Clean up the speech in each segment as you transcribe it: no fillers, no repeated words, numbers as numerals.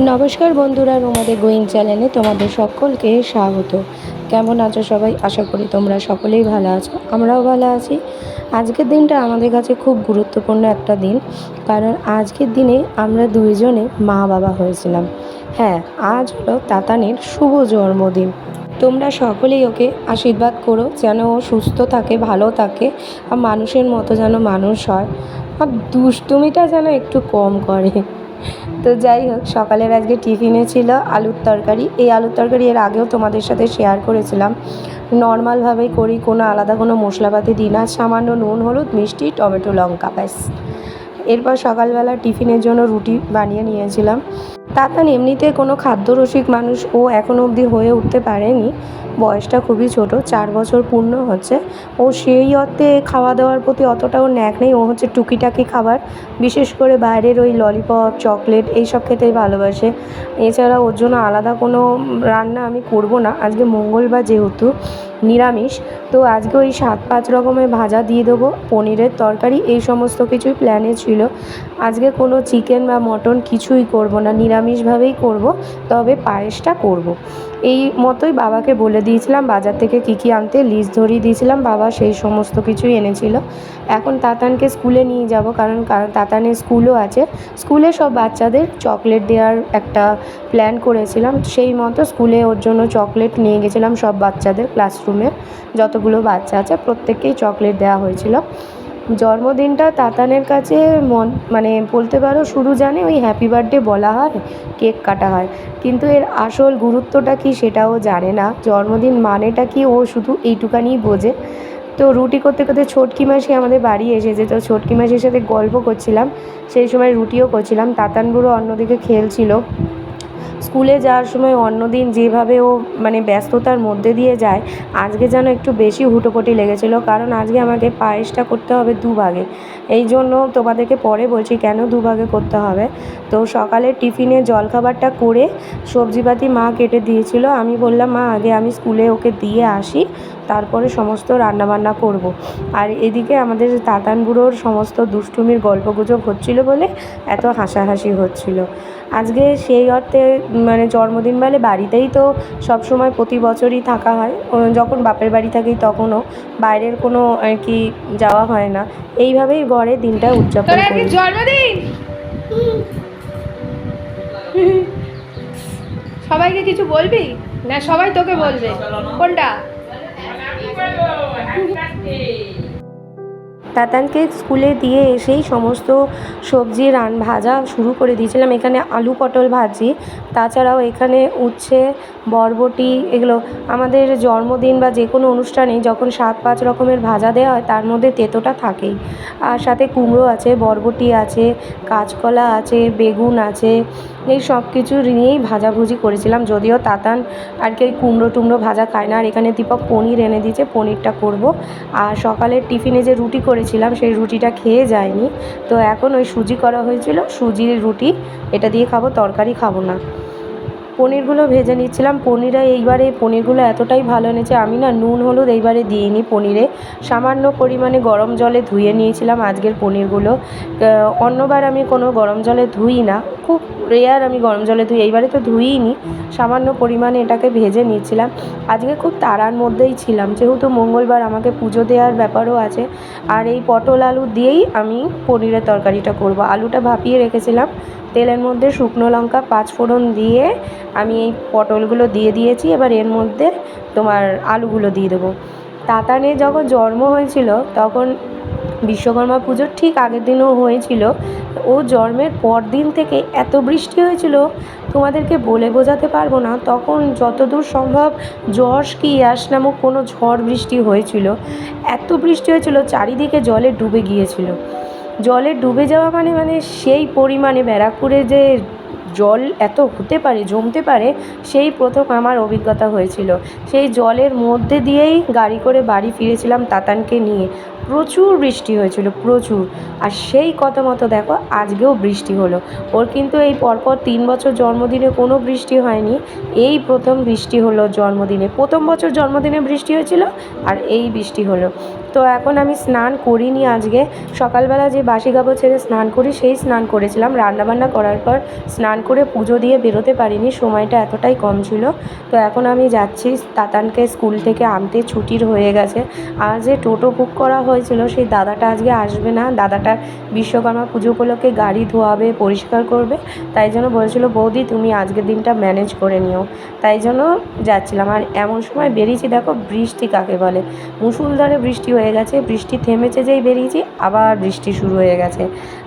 নমস্কার বন্ধুরা, রুমাদের গোয়িং চ্যানেলে তোমাদের সকলকে স্বাগত। কেমন আছো সবাই? আশা করি তোমরা সকলেই ভালো আছো, আমরাও ভালো আছি। আজকের দিনটা আমাদের কাছে খুব গুরুত্বপূর্ণ একটা দিন, কারণ আজকের দিনে আমরা দুইজনে মা বাবা হয়েছিলাম। হ্যাঁ, আজ হলো তাতানের শুভ জন্মদিন। তোমরা সকলেই ওকে আশীর্বাদ করো যেন ও সুস্থ থাকে, ভালো থাকে, আর মানুষের মতো যেন মানুষ হয়, আর দুষ্টুমিটা যেন একটু কম করে। তো যাই হোক, সকালের আজকে টিফিনে ছিল আলুর তরকারি। এই আলুর তরকারি এর আগেও তোমাদের সাথে শেয়ার করেছিলাম। নর্মালভাবেই করি, কোনো আলাদা কোনো মশলাপাতি দিই না, সামান্য নুন, হলুদ, মিষ্টি, টমেটো, লঙ্কা, ব্যাস। এরপর সকালবেলা টিফিনের জন্য রুটি বানিয়ে নিয়েছিলাম। তাতান এমনিতে কোনো খাদ্যরসিক মানুষ ও এখনও অবধি হয়ে উঠতে পারেনি। বয়সটা খুবই ছোট, 4 বছর পূর্ণ হচ্ছে। ও সেই অর্থে খাওয়া দাওয়ার প্রতি অতটাও ন্যাক নেই। ও হচ্ছে টুকিটাকি খাবার, বিশেষ করে বাইরের ওই ললিপপ, চকলেট এইসব খেতেই ভালোবাসে। এছাড়া ওর জন্য আলাদা কোনো রান্না আমি করব না। আজকে মঙ্গলবার যেহেতু নিরামিষ, তো আজকে ওই 7-5 রকমের ভাজা দিয়ে দেবো, পনিরের তরকারি, এই সমস্ত কিছুই প্ল্যানে ছিল। আজকে কোনো চিকেন বা মটন কিছুই করব না, নিরামিষভাবেই করব। তবে পায়েসটা করব। এই মতোই বাবাকে বলে দিয়েছিলাম বাজার থেকে কী আনতে, লিস্ট ধরিয়ে দিয়েছিলাম। বাবা সেই সমস্ত কিছুই এনেছিল। এখন তাতানকে স্কুলে নিয়ে যাব, কারণ তাতানের স্কুলও আছে। স্কুলে সব বাচ্চাদের চকলেট দেওয়ার একটা প্ল্যান করেছিলাম। সেই মতো স্কুলে ওর জন্য চকলেট নিয়ে গেছিলাম। সব বাচ্চাদের ক্লাসরুমে যতগুলো বাচ্চা আছে প্রত্যেককেই চকলেট দেওয়া হয়েছিল। জন্মদিনটা তাতানের কাছে মানে বলতে পারো শুধু জানে ওই হ্যাপি বার্থডে বলা হয়, কেক কাটা হয়, কিন্তু এর আসল গুরুত্বটা কি সেটাও জানে না। জন্মদিন মানেটা কি ও শুধু এইটুকানিই বোঝে। তো রুটি করতে করতে ছোটকি মাসি আমাদের বাড়ি এসেছে, তো ছোটকি মাসির সাথে গল্প করছিলাম, সেই সময় রুটিও করছিলাম। তাতান বুড়ো অন্যদিকে খেলছিল। স্কুলে যাওয়ার সময় অন্যদিন যেভাবে ও মানে ব্যস্ততার মধ্যে দিয়ে যায়, আজকে যেন একটু বেশি হুটোপুটি লেগেছিল, কারণ আজকে আমাকে পায়েসটা করতে হবে দুভাগে। এই জন্য তোমাদেরকে পরে বলছি কেন দুভাগে করতে হবে। তো সকালের টিফিনে জলখাবারটা করে সবজিপাতি মা কেটে দিয়েছিল। আমি বললাম মা আগে আমি স্কুলে ওকে দিয়ে আসি, তারপরে সমস্ত রান্নাবান্না করব। আর এদিকে আমাদের তাতান বুড়োর সমস্ত দুষ্টুমির গল্পগুজব হচ্ছিল বলে এত হাসাহাসি হচ্ছিল। আজকে সেই অর্থে মানে জন্মদিন বলে বাড়িতেই তো সব সময় প্রতি বছরই থাকা হয়। যখন বাপের বাড়ি থাকি তখনও বাইরের কোনো আর কি যাওয়া হয় না। এইভাবেই ঘরে দিনটা উদযাপন করি। জন্মদিন সবাইকে কিছু বলবি না? সবাই তোকে বলবে কোনটা? তাতানকে স্কুলে দিয়ে এসেই সমস্ত সবজি ভাজা শুরু করে দিয়েছিলাম। এখানে আলু পটল ভাজি, তাছাড়াও এখানে উচ্ছে, বরবটি, এগুলো আমাদের জন্মদিন বা যে কোনো অনুষ্ঠানে যখন 7-5 রকমের ভাজা দেওয়া হয় তার মধ্যে তেঁতোটা থাকেই। আর সাথে কুমড়ো আছে, বরবটি আছে, কাঁচকলা আছে, বেগুন আছে, এই সব কিছু নিয়েই ভাজাভুজি করেছিলাম। যদিও তাতান আর কি ওই কুমড়ো টুমড়ো ভাজা খায় না। আর এখানে দীপক পনির এনে দিয়েছে, পনিরটা করব। আর সকালের টিফিনে যে রুটি করেছিলাম সেই রুটিটা খেয়ে যায়নি, তো এখন ওই সুজি করা হয়েছিল, সুজির রুটি, এটা দিয়ে খাবো, তরকারি খাবো না। পনিরগুলো ভেজে নিচ্ছিলাম। এইবারে পনিরগুলো এতটাই ভালো এনেছে, আমি না নুন হলুদ এইবারে দিইনি পনিরে, সামান্য পরিমাণে গরম জলে ধুয়ে নিয়েছিলাম আজকের পনিরগুলো। অন্যবার আমি কোনো গরম জলে ধুই না, খুব রেয়ার আমি গরম জলে ধুই, এইবারে তো ধুইনি, সামান্য পরিমাণে এটাকে ভেজে নিচ্ছিলাম। আজকে খুব তাড়ার মধ্যেই ছিলাম, যেহেতু মঙ্গলবার আমাকে পুজো দেওয়ার ব্যাপারও আছে। আর এই পটল আলু দিয়েই আমি পনিরের তরকারিটা করব। আলুটা ভাপিয়ে রেখেছিলাম, তেলের মধ্যে শুকনো লঙ্কা 5 ফোড়ন দিয়ে আমি এই পটলগুলো দিয়ে দিয়েছি। এবার এর মধ্যে তোমার আলুগুলো দিয়ে দেবো। তাতানের যখন জন্ম হয়েছিল তখন বিশ্বকর্মা পুজোর ঠিক আগের দিনও হয়েছিল। ও জন্মের পর দিন থেকে এত বৃষ্টি হয়েছিল তোমাদেরকে বলে বোঝাতে পারবো না। তখন যতদূর সম্ভব যশ কি ইয়াস নামক কোনো ঝড় বৃষ্টি হয়েছিল। এত বৃষ্টি হয়েছিল চারিদিকে জলে ডুবে গিয়েছিল। জলে ডুবে যাওয়া মানে সেই পরিমাণে ব্যারাকপুরে যে জল এত হতে পারে, জমতে পারে, সেই প্রথম আমার অভিজ্ঞতা হয়েছিল। সেই জলের মধ্যে দিয়েই গাড়ি করে বাড়ি ফিরেছিলাম তাতানকে নিয়ে। প্রচুর বৃষ্টি হয়েছিল, প্রচুর। আর সেই কথা মতো দেখো আজকেও বৃষ্টি হলো। ওর কিন্তু এই পরপর 3 বছর জন্মদিনে কোনো বৃষ্টি হয়নি, এই প্রথম বৃষ্টি হলো জন্মদিনে। প্রথম বছর জন্মদিনে বৃষ্টি হয়েছিল আর এই বৃষ্টি হলো। তো এখন আমি স্নান করিনি আজকে, সকালবেলা যে বাসি কাপড় ছেড়ে স্নান করি সেই স্নান করেছিলাম। রান্নাবান্না করার পর স্নান করে পুজো দিয়ে বেরোতে পারিনি, সময়টা এতটাই কম ছিল। তো এখন আমি যাচ্ছি তাতানকে স্কুল থেকে আনতে, ছুটির হয়ে গেছে। আর যে টোটো বুক করা হয়েছিল সেই দাদাটা আজকে আসবে না, দাদাটা বিশ্বকর্মা পুজো উপলক্ষে গাড়ি ধোয়াবে, পরিষ্কার করবে, তাই জন্য বলেছিল বৌদি তুমি আজকের দিনটা ম্যানেজ করে নিও, তাই জন্য যাচ্ছিলাম। আর এমন সময় বেরিয়েছি, দেখো বৃষ্টি কাকে বলে, মুষলধারে বৃষ্টি হয়ে গেছে। বৃষ্টি থেমেছে যেই বেরিয়েছি আবার বৃষ্টি শুরু হয়ে গেছে।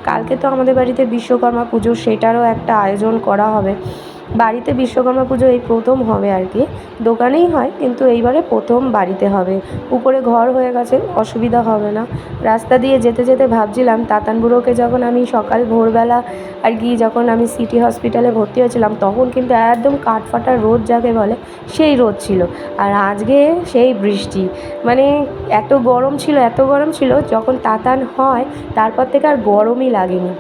কালকে তো আমাদের বাড়িতে বিশ্বকর্মা পুজো, সেটারও একটা আয়োজন করা হবে। বাড়িতে বিশ্বকর্মা পুজো এই প্রথম হবে আর কি, দোকানেই হয় কিন্তু এইবারে প্রথম বাড়িতে হবে। উপরে ঘর হয়ে গেছে, অসুবিধা হবে না। রাস্তা দিয়ে যেতে যেতে ভাবছিলাম তাতান বুড়োকে যখন আমি সকাল ভোরবেলা আর কি যখন আমি সিটি হসপিটালে ভর্তি হয়েছিলাম তখন কিন্তু একদম কাঠফাটা রোদ যাকে বলে সেই রোদ ছিল, আর আজকে সেই বৃষ্টি। মানে এত গরম ছিল, এত গরম ছিল, যখন তাতান হয় তারপর থেকে আর গরমই লাগেনি।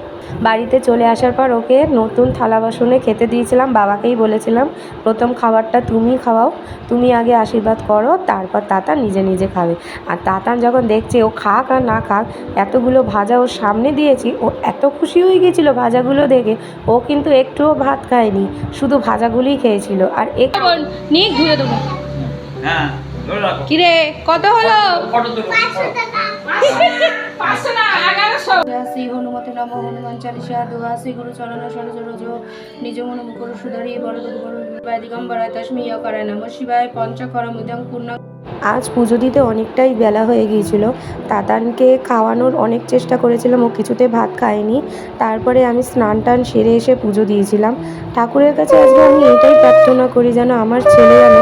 বাড়িতে চলে আসার পর ওকে নতুন থালা বাসনে খেতে দিয়েছিলাম, বাবাকেই বলেছিলাম প্রথম খাবারটা তুমি খাওয়াও, তুমি আগে আশীর্বাদ করো, তারপর তাতান নিজে নিজে খাবে। আর তাতান যখন দেখছে ও খাক আর না খাক, এতগুলো ভাজা ওর সামনে দিয়েছি, ও এত খুশি হয়ে গিয়েছিলো ভাজাগুলো দেখে। ও কিন্তু একটুও ভাত খায়নি, শুধু ভাজাগুলোই খেয়েছিল। আর একটু নিয়ে ঘুরে দেবো। হ্যাঁ ধরে রাখো। কিরে কত হলো? ফটো তুলো, ফটো। 500 না 1100। শ্রী হনুমতে নম, হনুমান চালিসা দোহা, শ্রী গুরু চরণ সরজ রজ, নিজ মন মুকুর সুধারি বড় দিগম্বরায় তস্মি করায় নম শিবায় পঞ্চকরম ইদং পূর্ণ। আজ পুজো দিতে অনেকটাই বেলা হয়ে গিয়েছিল। তাতানকে খাওয়ানোর অনেক চেষ্টা করেছিলাম, ও কিছুতে ভাত খায়নি। তারপরে আমি স্নান টান সেরে এসে পুজো দিয়েছিলাম। ঠাকুরের কাছে আজকে আমি এটাই প্রার্থনা করি যেন আমার ছেলে যেন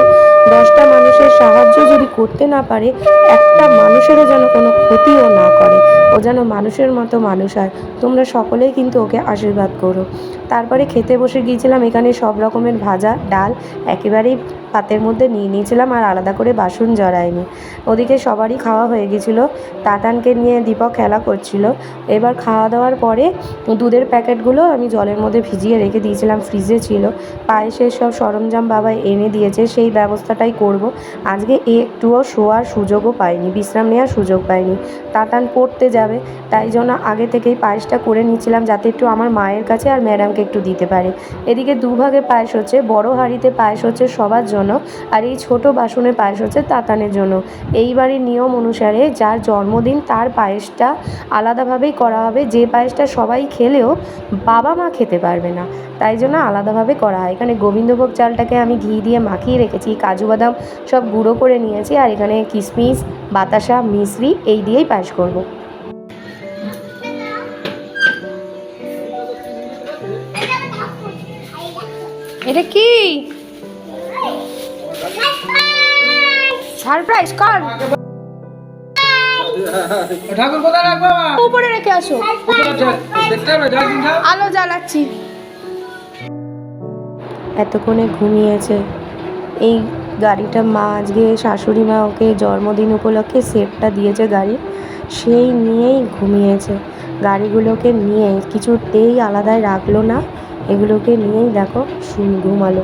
10টা মানুষের সাহায্য যদি করতে না পারে, একটা মানুষেরও যেন কোনো ক্ষতিও না করে, ও যেন মানুষের মতো মানুষ হয়। তোমরা সকলেই কিন্তু ওকে আশীর্বাদ করো। তারপরে খেতে বসে গিয়েছিলাম, এখানে সব রকমের ভাজা ডাল একেবারেই পাতের মধ্যে নিয়ে নিয়েছিলাম, আর আলাদা করে বাসন জড়াইনি। ওদিকে সবারই খাওয়া হয়ে গেছিলো, তাতানকে নিয়ে দীপক খেলা করছিল। এবার খাওয়া দাওয়ার পরে দুধের প্যাকেটগুলো আমি জলের মধ্যে ভিজিয়ে রেখে দিয়েছিলাম, ফ্রিজে ছিল। পায়েসের সব সরঞ্জাম বাবা এনে দিয়েছে, সেই ব্যবস্থাটাই করব। আজকে একটুও শোয়ার সুযোগও পাইনি, বিশ্রাম নেওয়ার সুযোগ পাইনি। তাতান পড়তে যাবে, তাই জন্য আগে থেকেই পায়েসটা করে নিচ্ছিলাম যাতে একটু আমার মায়ের কাছে আর ম্যাডামকে একটু দিতে পারে। এদিকে দুভাগে পায়েস হচ্ছে, বড় হাঁড়িতে পায়েস হচ্ছে সবার জন্য, আর এই ছোট বাসনে পায়েস হচ্ছে তাতানের জন্য। এই বাড়ির নিয়ম অনুসারে যার জন্মদিন তার পায়েসটা আলাদাভাবেই করা হবে, যে পায়েসটা সবাই খেলেও বাবা মা খেতে পারবে না, তাই জন্য আলাদাভাবে করা হয়। এখানে গোবিন্দভোগ চালটাকে আমি ঘি দিয়ে মাখিয়ে রেখেছি, কাজু বাদাম সব গুঁড়ো করে নিয়েছি, আর এখানে কিশমিশ, বাতাসা, মিশ্রি এই দিয়েই পায়েস করব। এটা কি সারপ্রাইজ কর? ঠাকুর কোথায় রাখবো? উপরে রেখে আসো, দেখতে হবে যা। আলো জ্বালাচ্ছি। এতক্ষণে ঘুমিয়েছে। এই গাড়িটা মা আজকে শাশুড়ি মা ওকে জন্মদিন উপলক্ষে সেটটা দিয়েছে গাড়ির, সেই নিয়েই ঘুমিয়েছে। গাড়িগুলোকে নিয়ে কিছুতেই আলাদায় রাখলো না, এগুলোকে নিয়েই দেখো ঘুমালো।